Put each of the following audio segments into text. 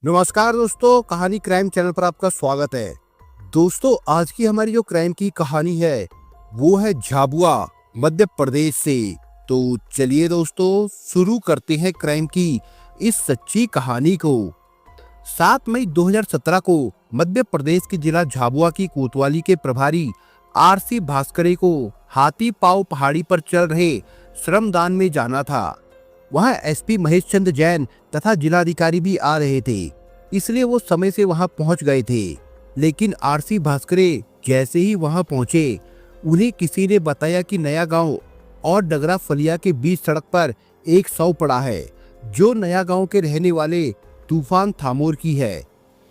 नमस्कार दोस्तों, कहानी क्राइम चैनल पर आपका स्वागत है। दोस्तों, आज की हमारी जो क्राइम की कहानी है वो है झाबुआ मध्य प्रदेश से। तो चलिए दोस्तों, शुरू करते हैं क्राइम की इस सच्ची कहानी को। 7 मई 2017 को मध्य प्रदेश के जिला झाबुआ की कोतवाली के प्रभारी आरसी भास्करे को हाथी पांव पहाड़ी पर चल रहे श्रमदान में जाना था। वहां एसपी महेश चंद्र जैन तथा जिलाधिकारी भी आ रहे थे, इसलिए वो समय से वहां पहुंच गए थे। लेकिन आरसी भास्करे जैसे ही वहां पहुंचे, उन्हें किसी ने बताया कि नया गांव और डगरा फलिया के बीच सड़क पर एक शव पड़ा है, जो नया गांव के रहने वाले तूफान थामोर की है।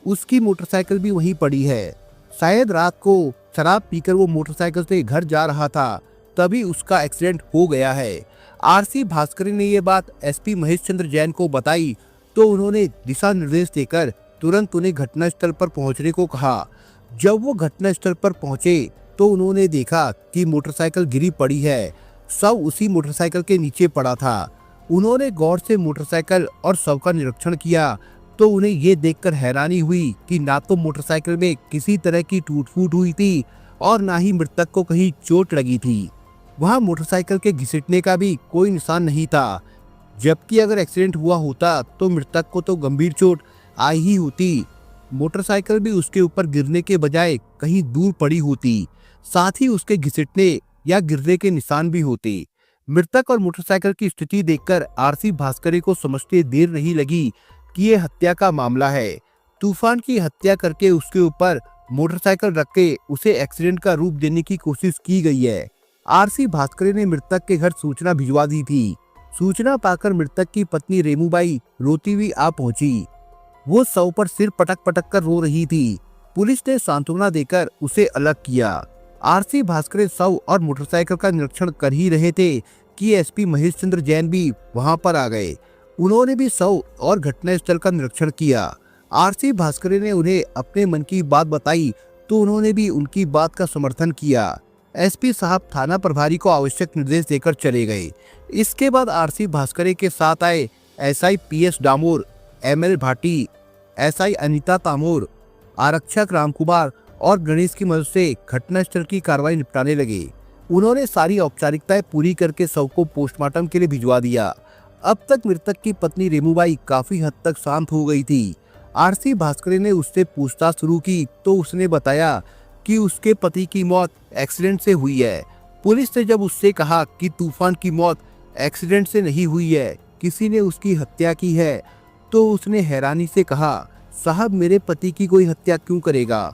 उसकी मोटरसाइकिल भी वहीं पड़ी है। शायद रात को शराब पीकर वो मोटरसाइकिल से घर जा रहा था, तभी उसका एक्सीडेंट हो गया है। आरसी भास्करे ने ये बात एसपी महेश चंद्र जैन को बताई, तो उन्होंने दिशा निर्देश देकर तुरंत उन्हें घटनास्थल पर पहुंचने को कहा। जब वो घटनास्थल पर पहुंचे तो उन्होंने देखा कि मोटरसाइकिल गिरी पड़ी है। शव उसी मोटरसाइकिल के नीचे पड़ा था। उन्होंने गौर से मोटरसाइकिल और शव का निरीक्षण किया तो उन्हें ये देखकर हैरानी हुई कि ना तो मोटरसाइकिल में किसी तरह की टूट फूट हुई थी और ना ही मृतक को कहीं चोट लगी थी। वहां मोटरसाइकिल के घिसटने का भी कोई निशान नहीं था, जबकि अगर एक्सीडेंट हुआ होता तो मृतक को तो गंभीर चोट आई ही होती। मोटरसाइकिल भी उसके ऊपर गिरने के बजाय कहीं दूर पड़ी होती, साथ ही उसके घिसटने या गिरने के निशान भी होते। मृतक और मोटरसाइकिल की स्थिति देखकर आरसी भास्करे को समझते देर नहीं लगी कि ये हत्या का मामला है। तूफान की हत्या करके उसके ऊपर मोटरसाइकिल रख के उसे एक्सीडेंट का रूप देने की कोशिश की गई है। आरसी भास्करे ने मृतक के घर सूचना भिजवा दी थी। सूचना पाकर मृतक की पत्नी रेमूबाई रोती हुई आ पहुंची। वो शव पर सिर पटक पटक कर रो रही थी। पुलिस ने सांत्वना देकर उसे अलग किया। आरसी भास्करे शव और मोटरसाइकिल का निरीक्षण कर ही रहे थे कि एसपी महेश चंद्र जैन भी वहां पर आ गए। उन्होंने भी शव और घटनास्थल का निरीक्षण किया। आरसी भास्करे ने उन्हें अपने मन की बात बताई तो उन्होंने भी उनकी बात का समर्थन किया। एसपी साहब थाना प्रभारी को आवश्यक निर्देश देकर चले गए। इसके बाद आरसी भास्करे के साथ आए SI PS Damor, ML Bhati, SI Anita Tamor, आरक्षक रामकुमार और गणेश की मदद से घटनास्थल की कार्रवाई निपटाने लगे। उन्होंने सारी औपचारिकताएं पूरी करके शव को पोस्टमार्टम के लिए भिजवा दिया। अब तक मृतक की पत्नी रेमूबाई काफी हद तक शांत हो गई थी। आरसी भास्करे ने उससे पूछताछ शुरू की तो उसने बताया कि उसके पति की मौत एक्सीडेंट से हुई है। पुलिस ने जब उससे कहा कि तूफान की मौत एक्सीडेंट से नहीं हुई है, किसी ने उसकी हत्या की है, तो उसने हैरानी से कहा, साहब मेरे पति की कोई हत्या क्यों करेगा?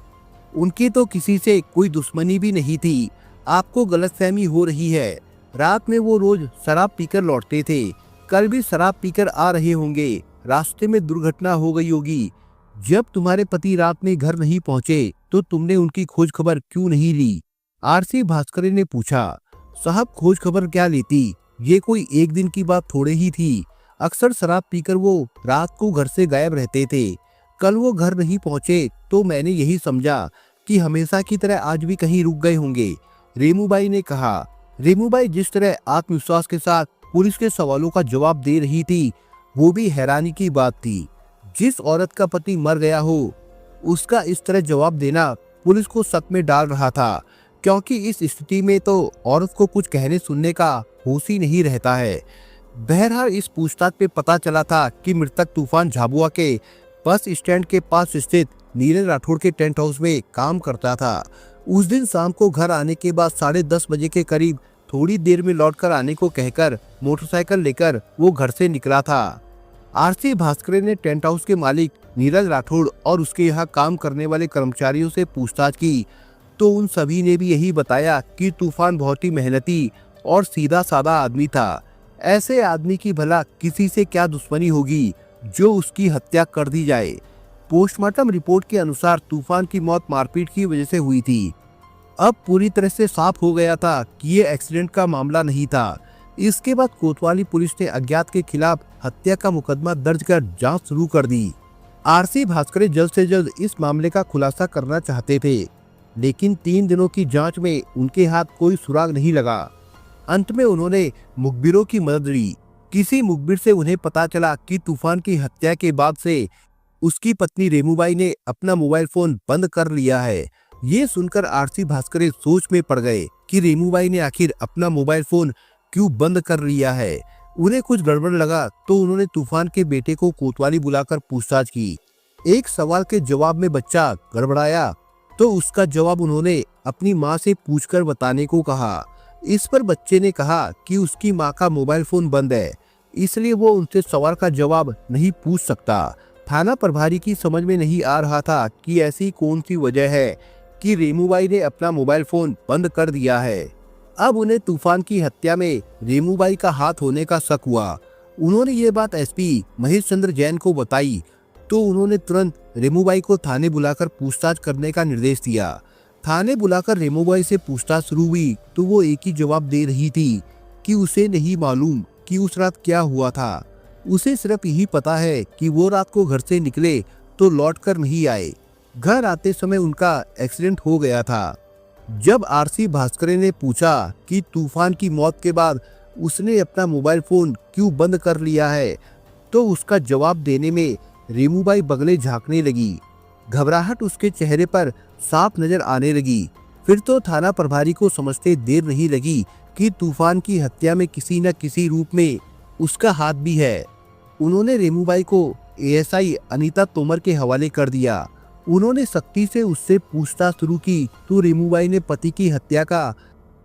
उनकी तो किसी से कोई दुश्मनी भी नहीं थी। आपको गलतफहमी हो रही है। रात में वो रोज शराब पीकर लौटते थे। कल भी शराब पीकर आ रहे होंगे। रास्ते में दुर्घटना हो गई होगी। जब तुम्हारे पति रात में घर नहीं पहुंचे तो तुमने उनकी खोज खबर क्यों नहीं ली? आरसी भास्करे ने पूछा। साहब खोज खबर क्या लेती? ये कोई एक दिन की बात थोड़े ही थी। अक्सर शराब पीकर वो रात को घर से गायब रहते थे। कल वो घर नहीं पहुंचे तो मैंने यही समझा कि हमेशा की तरह आज भी कहीं रुक गए होंगे, रेमूबाई ने कहा। रेमूबाई जिस तरह आत्मविश्वास के साथ पुलिस के सवालों का जवाब दे रही थी, वो भी हैरानी की बात थी। जिस औरत का पति मर गया हो, उसका इस तरह जवाब देना पुलिस को शक में डाल रहा था, क्योंकि इस स्थिति में तो औरत को कुछ कहने सुनने का होश ही नहीं रहता है। बहरहाल इस पूछताछ पे पता चला था कि मृतक तूफान झाबुआ के बस स्टैंड के पास स्थित नीरज राठौड़ के टेंट हाउस में काम करता था। उस दिन शाम को घर आने के बाद 10:30 बजे के करीब थोड़ी देर में लौटकर आने को कहकर मोटरसाइकिल लेकर वो घर से निकला था। आरसी भास्करे ने टेंट हाउस के मालिक नीरज राठौड़ और उसके यहाँ काम करने वाले कर्मचारियों से पूछताछ की तो उन सभी ने भी यही बताया कि तूफान बहुत ही मेहनती और सीधा साधा आदमी था। ऐसे आदमी की भला किसी से क्या दुश्मनी होगी जो उसकी हत्या कर दी जाए। पोस्टमार्टम रिपोर्ट के अनुसार तूफान की मौत मारपीट की वजह से हुई थी। अब पूरी तरह से साफ हो गया था कि ये एक्सीडेंट का मामला नहीं था। इसके बाद कोतवाली पुलिस ने अज्ञात के खिलाफ हत्या का मुकदमा दर्ज कर जांच शुरू कर दी। आरसी भास्करे जल्द से जल्द इस मामले का खुलासा करना चाहते थे, लेकिन 3 दिनों की जांच में उनके हाथ कोई सुराग नहीं लगा। अंत में उन्होंने मुखबिरों की मदद ली। किसी मुखबिर से उन्हें पता चला कि तूफान की हत्या के बाद से उसकी पत्नी रेमूबाई ने अपना मोबाइल फोन बंद कर लिया है। ये सुनकर आरसी भास्करे सोच में पड़ गए कि रेमूबाई ने आखिर अपना मोबाइल फोन क्यों बंद कर लिया है। उन्हें कुछ गड़बड़ लगा तो उन्होंने तूफान के बेटे को कोतवाली बुलाकर पूछताछ की। एक सवाल के जवाब में बच्चा गड़बड़ाया तो उसका जवाब उन्होंने अपनी माँ से पूछकर बताने को कहा। इस पर बच्चे ने कहा कि उसकी माँ का मोबाइल फोन बंद है, इसलिए वो उनसे सवाल का जवाब नहीं पूछ सकता। थाना प्रभारी की समझ में नहीं आ रहा था कि ऐसी कौन सी वजह है कि रेमूबाई ने अपना मोबाइल फोन बंद कर दिया है। अब उन्हें तूफान की हत्या में रेमूबाई का हाथ होने का शक हुआ। उन्होंने ये बात एसपी महेश चंद्र जैन को बताई तो उन्होंने तुरंत रेमूबाई को थाने बुलाकर पूछताछ करने का निर्देश दिया। थाने बुलाकर रेमूबाई से पूछताछ शुरू हुई तो वो एक ही जवाब दे रही थी कि उसे नहीं मालूम कि उस रात क्या हुआ था। उसे सिर्फ यही पता है कि वो रात को घर से निकले तो लौटकर नहीं आए। घर आते समय उनका एक्सीडेंट हो गया था। जब आरसी भास्करे ने पूछा कि तूफान की मौत के बाद उसने अपना मोबाइल फोन क्यों बंद कर लिया है तो उसका जवाब देने में रेमूबाई बगले झांकने लगी। घबराहट उसके चेहरे पर साफ नजर आने लगी। फिर तो थाना प्रभारी को समझते देर नहीं लगी कि तूफान की हत्या में किसी न किसी रूप में उसका हाथ भी है। उन्होंने रेमूबाई को एएसआई अनीता तोमर के हवाले कर दिया। उन्होंने सख्ती से उससे पूछताछ शुरू की तो रेमूबाई ने पति की हत्या का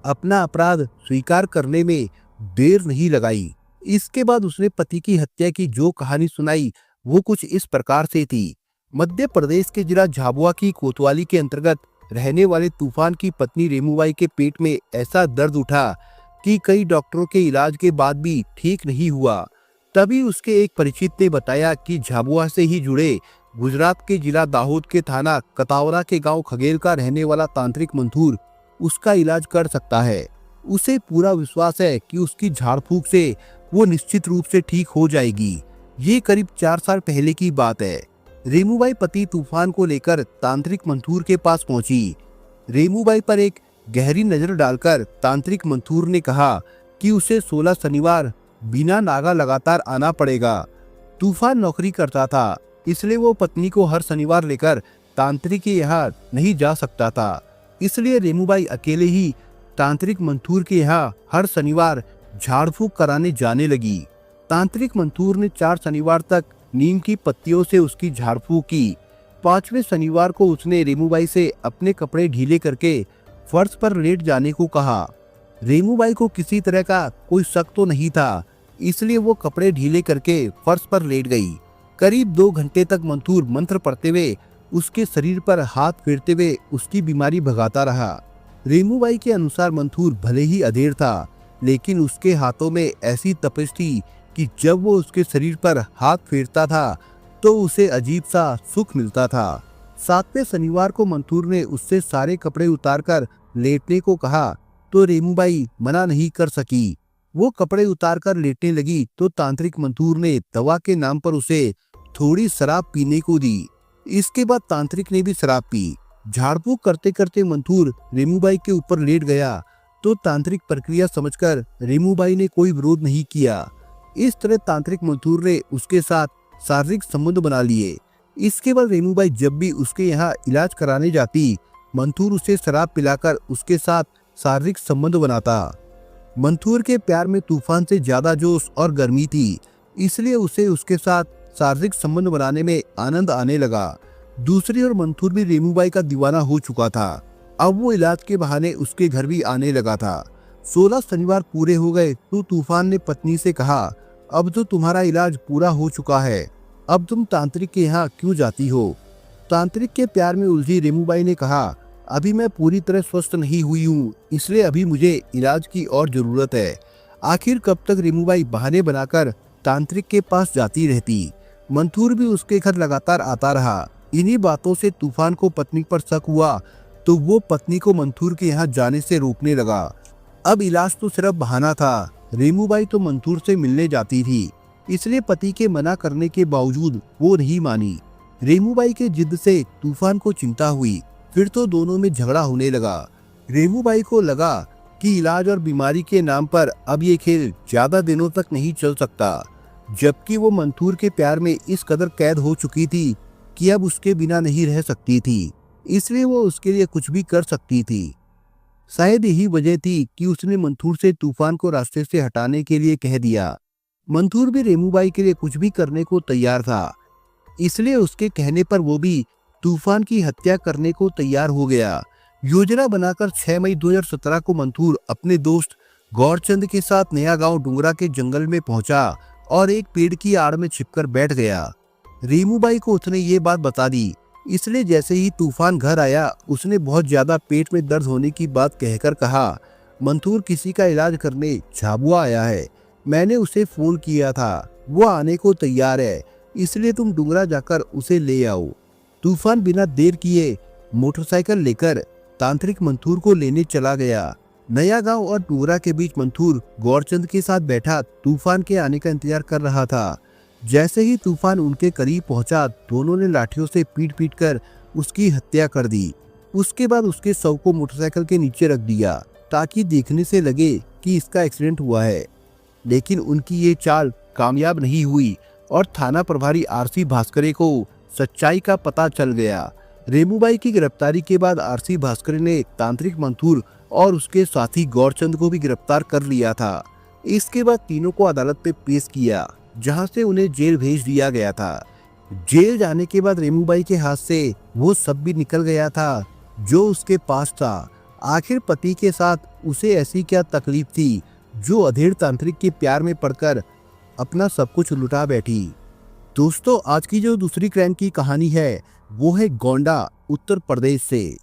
अपना अपराध स्वीकार करने में देर नहीं लगाई। इसके बाद उसने पति की हत्या की जो कहानी सुनाई वो कुछ इस प्रकार से थी। मध्य प्रदेश के जिला झाबुआ की कोतवाली के अंतर्गत रहने वाले तूफान की पत्नी रेमूबाई के पेट में ऐसा दर्द उठा कि कई डॉक्टरों के इलाज के बाद भी ठीक नहीं हुआ। तभी उसके एक परिचित ने बताया कि झाबुआ से ही जुड़े गुजरात के जिला दाहोद के थाना कतावरा के गांव खगेल का रहने वाला तांत्रिक मंथूर उसका इलाज कर सकता है। उसे पूरा विश्वास है कि उसकी झाड़ फूंक से वो निश्चित रूप से ठीक हो जाएगी। ये करीब 4 साल पहले की बात है। रेमूबाई पति तूफान को लेकर तांत्रिक मंथूर के पास पहुंची। रेमूबाई पर एक गहरी नजर डालकर तांत्रिक मंथूर ने कहा कि उसे 16 शनिवार बिना नागा लगातार आना पड़ेगा। तूफान नौकरी करता था, इसलिए वो पत्नी को हर शनिवार लेकर तांत्रिक के यहाँ नहीं जा सकता था। इसलिए रेमूबाई अकेले ही तांत्रिक मंथूर के यहाँ हर शनिवार झाड़ फूंक कराने जाने लगी। तांत्रिक मंथूर ने 4 शनिवार तक नीम की पत्तियों से उसकी झाड़ फूंक की। 5वें शनिवार को उसने रेमूबाई से अपने कपड़े ढीले करके फर्श पर लेट जाने को कहा। रेमूबाई को किसी तरह का कोई शक तो नहीं था, इसलिए वो कपड़े ढीले करके फर्श पर लेट गई। करीब 2 घंटे तक मंथूर मंत्र पढ़ते हुए उसके शरीर पर हाथ फेरते हुए उसकी बीमारी भगाता रहा। रेमूबाई के अनुसार मंथूर भले ही अधेड़ था, लेकिन उसके हाथों में ऐसी तपिश थी कि जब वो उसके शरीर पर हाथ फेरता था तो उसे अजीब सा सुख मिलता था। 7वें शनिवार को मंथूर ने उससे सारे कपड़े उतारकर लेटने को कहा तो रेमूबाई मना नहीं कर सकी। वो कपड़े उतारकर लेटने लगी तो तांत्रिक मंथूर ने दवा के नाम पर उसे थोड़ी शराब पीने को दी। इसके बाद तांत्रिक ने भी शराब पी। झाड़ फूंक करते करते मंथूर रेमूबाई के ऊपर लेट गया तो तांत्रिक प्रक्रिया समझकर रेमूबाई ने कोई विरोध नहीं किया। इस तरह तांत्रिक मंथूर ने उसके साथ शारीरिक संबंध बना लिए। इसके बाद रेमूबाई जब भी उसके यहाँ इलाज कराने जाती, मंथूर उसे शराब पिलाकर उसके साथ शारीरिक संबंध बनाता। मंथूर के प्यार में तूफान से ज्यादा जोश और गर्मी थी, इसलिए उसे उसके साथ शारीरिक संबंध बनाने में आनंद आने लगा। दूसरी ओर मंथूर भी रेमूबाई का दीवाना हो चुका था। अब वो इलाज के बहाने उसके घर भी आने लगा था। 16 शनिवार पूरे हो गए तो तूफान ने पत्नी से कहा, अब तो तुम्हारा इलाज पूरा हो चुका है, अब तुम तांत्रिक के यहाँ क्यों जाती हो। तांत्रिक के प्यार में उलझी रेमूबाई ने कहा, अभी मैं पूरी तरह स्वस्थ नहीं हुई हूँ, इसलिए अभी मुझे इलाज की और जरूरत है। आखिर कब तक रेमूबाई बहाने बनाकर तांत्रिक के पास जाती रहती। मंथूर भी उसके घर लगातार आता रहा। इन्हीं बातों से तूफान को पत्नी पर शक हुआ तो वो पत्नी को मंथूर के यहाँ जाने से रोकने लगा। अब इलाज तो सिर्फ बहाना था, रेमूबाई तो मंथूर से मिलने जाती थी, इसलिए पति के मना करने के बावजूद वो नहीं मानी। रेमूबाई के जिद से तूफान को चिंता हुई, फिर तो दोनों में झगड़ा होने लगा। रेमूबाई को लगा कि इलाज और बीमारी के नाम पर अब ये खेल ज्यादा दिनों तक नहीं चल सकता। जबकि वो मंथूर के प्यार में इस कदर कैद हो चुकी थी कि अब उसके बिना नहीं रह सकती थी, इसलिए वो उसके लिए कुछ भी कर सकती थी। शायद यही वजह थी कि उसने मंथूर से तूफान को रास्ते से हटाने के लिए कह दिया। मंथूर भी रेमूबाई के लिए कुछ भी करने को तैयार था, इसलिए उसके कहने पर वो भी तूफान की हत्या करने को तैयार हो गया। योजना बनाकर 6 मई 2017 को मंथूर अपने दोस्त गौरचंद के साथ नया गांव डुंगरा के जंगल में पहुंचा और एक पेड़ की आड़ में छिपकर बैठ गया। रेमूबाई को उसने ये बात बता दी, इसलिए जैसे ही तूफान घर आया उसने बहुत ज्यादा पेट में दर्द होने की बात कहकर कहा, मंथूर किसी का इलाज करने झाबुआ आया है, मैंने उसे फोन किया था, वो आने को तैयार है, इसलिए तुम डुंगरा जाकर उसे ले आओ। तूफान बिना देर किए मोटरसाइकिल लेकर तांत्रिक मंथूर को लेने चला गया। नया गांव और डुंगरा के बीच मंथूर गौरचंद के साथ बैठा तूफान के आने का इंतजार कर रहा था। जैसे ही तूफान उनके करीब पहुंचा, दोनों ने लाठियों से पीट कर उसकी हत्या कर दी। उसके बाद उसके शव को मोटरसाइकिल के नीचे रख दिया ताकि देखने से लगे कि इसका एक्सीडेंट हुआ है। लेकिन उनकी ये चाल कामयाब नहीं हुई और थाना प्रभारी आरसी भास्करे को सच्चाई का पता चल गया। रेमूबाई की गिरफ्तारी के बाद आरसी भास्करे ने तांत्रिक मंथूर और उसके साथी गौरचंद को भी गिरफ्तार कर लिया था। इसके बाद तीनों को अदालत में पेश किया, जहां से उन्हें जेल भेज दिया गया था। जेल जाने के बाद रेमूबाई के हाथ से वो सब भी निकल गया था जो उसके पास था। आखिर पति के साथ उसे ऐसी क्या तकलीफ थी जो अधेड़ तांत्रिक के प्यार में पड़कर अपना सब कुछ लुटा बैठी। दोस्तों, आज की जो दूसरी क्राइम की कहानी है वो है गोंडा उत्तर प्रदेश से।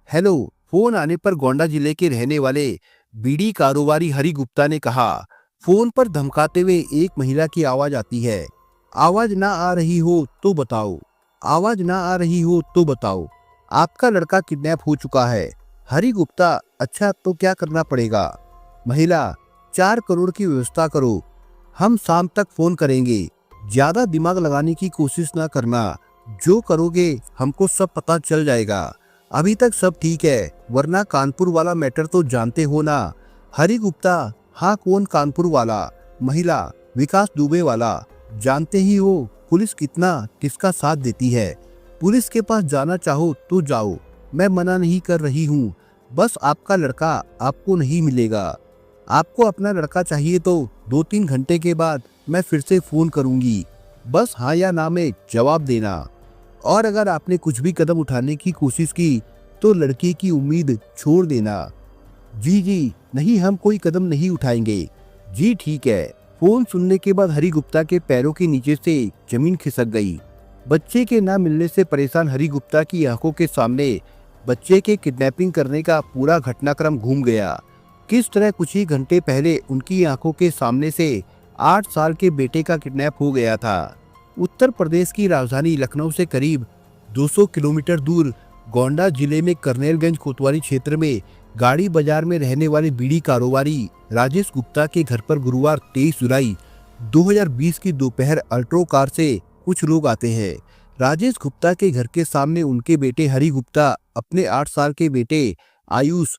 हेलो, फोन आने पर गोंडा जिले के रहने वाले बीड़ी कारोबारी हरि गुप्ता ने कहा, फोन पर धमकाते हुए एक महिला की आवाज आती है, आवाज ना आ रही हो तो बताओ, आवाज ना आ रही हो तो बताओ, आपका लड़का किडनैप हो चुका है। हरि गुप्ता, अच्छा तो क्या करना पड़ेगा? महिला, 4 करोड़ की व्यवस्था करो, हम शाम तक फोन करेंगे, ज्यादा दिमाग लगाने की कोशिश ना करना, जो करोगे हमको सब पता चल जाएगा। अभी तक सब ठीक है, वरना कानपुर वाला मैटर तो जानते हो ना। हरि गुप्ता, हाँ कौन कानपुर वाला? महिला, विकास दुबे वाला, जानते ही हो पुलिस कितना किसका साथ देती है। पुलिस के पास जाना चाहो तो जाओ, मैं मना नहीं कर रही हूँ, बस आपका लड़का आपको नहीं मिलेगा। आपको अपना लड़का चाहिए तो 2-3 घंटे के बाद मैं फिर से फोन करूंगी, बस हाँ या ना में जवाब देना। और अगर आपने कुछ भी कदम उठाने की कोशिश की तो लड़के की उम्मीद छोड़ देना। जी नहीं, हम कोई कदम नहीं उठाएंगे। जी ठीक है। फोन सुनने के बाद हरि गुप्ता के पैरों के नीचे से जमीन खिसक गई। बच्चे के ना मिलने से परेशान हरि गुप्ता की आंखों के सामने बच्चे के किडनैपिंग करने का पूरा घटनाक्रम घूम गया। किस तरह कुछ ही घंटे पहले उनकी आंखों के सामने से 8 साल के बेटे का किडनैप हो गया था। उत्तर प्रदेश की राजधानी लखनऊ से करीब 200 किलोमीटर दूर गोंडा जिले में करनेलगंज कोतवाली क्षेत्र में गाड़ी बाजार में रहने वाले बीड़ी कारोबारी राजेश गुप्ता के घर पर गुरुवार 23 जुलाई 2020 की दोपहर अल्ट्रो कार से कुछ लोग आते हैं। राजेश गुप्ता के घर के सामने उनके बेटे हरि गुप्ता अपने 8 साल के बेटे आयुष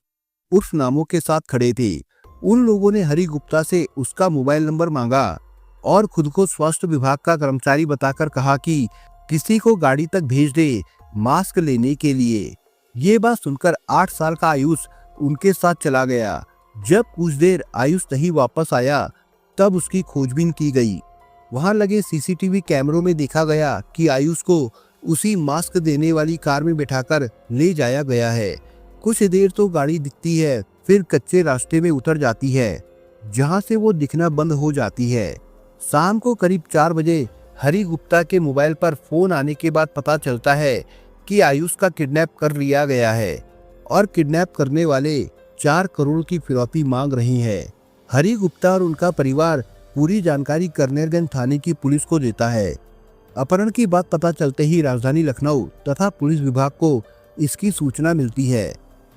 उर्फ नामों के साथ खड़े थे। उन लोगों ने हरि गुप्ता से उसका मोबाइल नंबर मांगा और खुद को स्वास्थ्य विभाग का कर्मचारी बताकर कहा कि किसी को गाड़ी तक भेज दे मास्क लेने के लिए। ये बात सुनकर 8 साल का आयुष उनके साथ चला गया। जब कुछ देर आयुष नहीं वापस आया तब उसकी खोजबीन की गई। वहां लगे सीसीटीवी कैमरों में देखा गया कि आयुष को उसी मास्क देने वाली कार में बिठाकर ले जाया गया है। कुछ देर तो गाड़ी दिखती है, फिर कच्चे रास्ते में उतर जाती है, जहां से वो दिखना बंद हो जाती है। शाम को करीब 4 बजे हरि गुप्ता के मोबाइल पर फोन आने के बाद पता चलता है कि आयुष का किडनैप कर लिया गया है और किडनैप करने वाले 4 करोड़ की फिरौती मांग रहे हैं। हरि गुप्ता और उनका परिवार पूरी जानकारी करनेलगंज थाने की पुलिस को देता है। अपहरण की बात पता चलते ही राजधानी लखनऊ तथा पुलिस विभाग को इसकी सूचना मिलती है।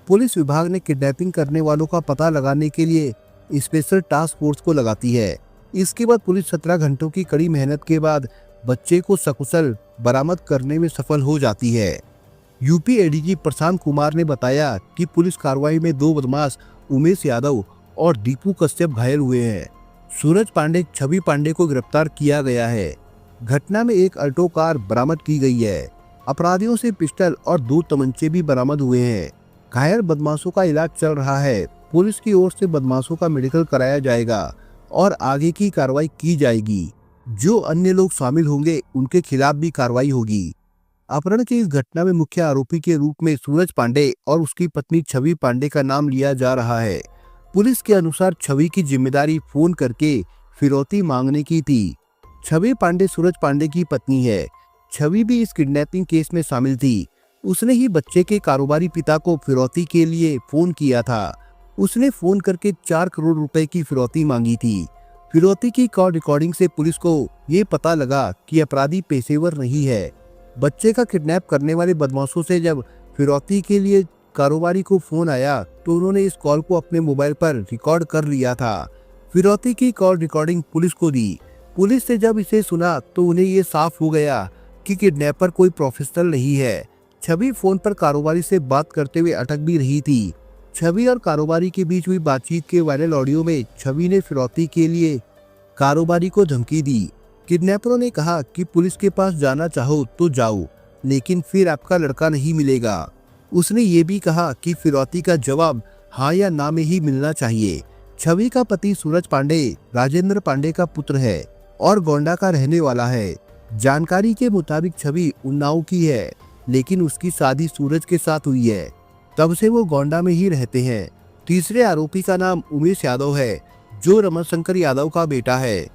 पुलिस विभाग ने किडनैपिंग करने वालों का पता लगाने के लिए स्पेशल टास्क फोर्स को लगाती है। इसके बाद पुलिस 17 घंटों की कड़ी मेहनत के बाद बच्चे को सकुशल बरामद करने में सफल हो जाती है। यूपी एडीजी प्रशांत कुमार ने बताया कि पुलिस कार्रवाई में 2 बदमाश उमेश यादव और दीपू कश्यप घायल हुए हैं। सूरज पांडे, छवि पांडे को गिरफ्तार किया गया है। घटना में एक अल्टो कार बरामद की गई है। अपराधियों से पिस्टल और 2 तमंचे भी बरामद हुए हैं। घायल बदमाशों का इलाज चल रहा है। पुलिस की ओर से बदमाशों का मेडिकल कराया जाएगा और आगे की कार्रवाई की जाएगी। जो अन्य लोग शामिल होंगे उनके खिलाफ भी कार्रवाई होगी। अपहरण की इस घटना में मुख्य आरोपी के रूप में सूरज पांडे और उसकी पत्नी छवि पांडे का नाम लिया जा रहा है। पुलिस के अनुसार छवि की जिम्मेदारी फोन करके फिरौती मांगने की थी। छवि पांडे सूरज पांडे की पत्नी है। छवि भी इस किडनैपिंग केस में शामिल थी। उसने ही बच्चे के कारोबारी पिता को फिरौती के लिए फोन किया था। उसने फोन करके 4 करोड़ रुपए की फिरौती मांगी थी। फिरौती की कॉल रिकॉर्डिंग से पुलिस को ये पता लगा कि अपराधी पेशेवर नहीं है। बच्चे का किडनैप करने वाले बदमाशों से जब फिरौती के लिए कारोबारी को फोन आया तो उन्होंने इस कॉल को अपने मोबाइल पर रिकॉर्ड कर लिया था। फिरौती की कॉल रिकॉर्डिंग पुलिस को दी। पुलिस ने जब इसे सुना तो उन्हें ये साफ हो गया कि किडनैपर कोई प्रोफेशनल नहीं है। छवि फोन पर कारोबारी से बात करते हुए अटक भी रही थी। छवि और कारोबारी के बीच हुई बातचीत के वायरल ऑडियो में छवि ने फिरौती के लिए कारोबारी को धमकी दी। किडनैपरों ने कहा कि पुलिस के पास जाना चाहो तो जाओ, लेकिन फिर आपका लड़का नहीं मिलेगा। उसने ये भी कहा कि फिरौती का जवाब हाँ या ना में ही मिलना चाहिए। छवि का पति सूरज पांडे राजेंद्र पांडे का पुत्र है और गोंडा का रहने वाला है। जानकारी के मुताबिक छवि उन्नाव की है, लेकिन उसकी शादी सूरज के साथ हुई है। तब से वो गोंडा में ही रहते हैं। तीसरे आरोपी का नाम उमेश यादव है, जो रमनशंकर यादव का बेटा है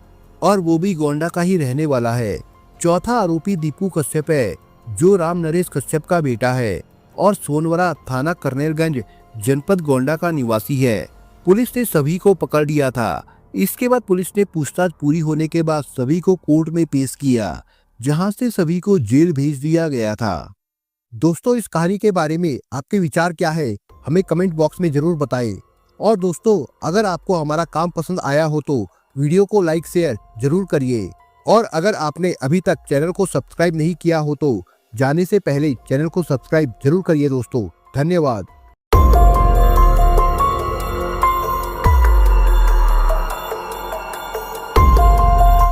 और वो भी गोंडा का ही रहने वाला है। चौथा आरोपी दीपू कश्यप है, जो राम नरेश कश्यप का बेटा है और सोनवरा थाना करनेलगंज जनपद गोंडा का निवासी है। पुलिस ने सभी को पकड़ लिया था। इसके बाद पुलिस ने पूछताछ पूरी होने के बाद सभी को कोर्ट में पेश किया, जहां से सभी को जेल भेज दिया गया था। दोस्तों, इस कहानी के बारे में आपके विचार क्या है, हमें कमेंट बॉक्स में जरूर बताएं। और दोस्तों, अगर आपको हमारा काम पसंद आया हो तो वीडियो को लाइक शेयर जरूर करिए। और अगर आपने अभी तक चैनल को सब्सक्राइब नहीं किया हो तो जाने से पहले चैनल को सब्सक्राइब जरूर करिए दोस्तों। धन्यवाद।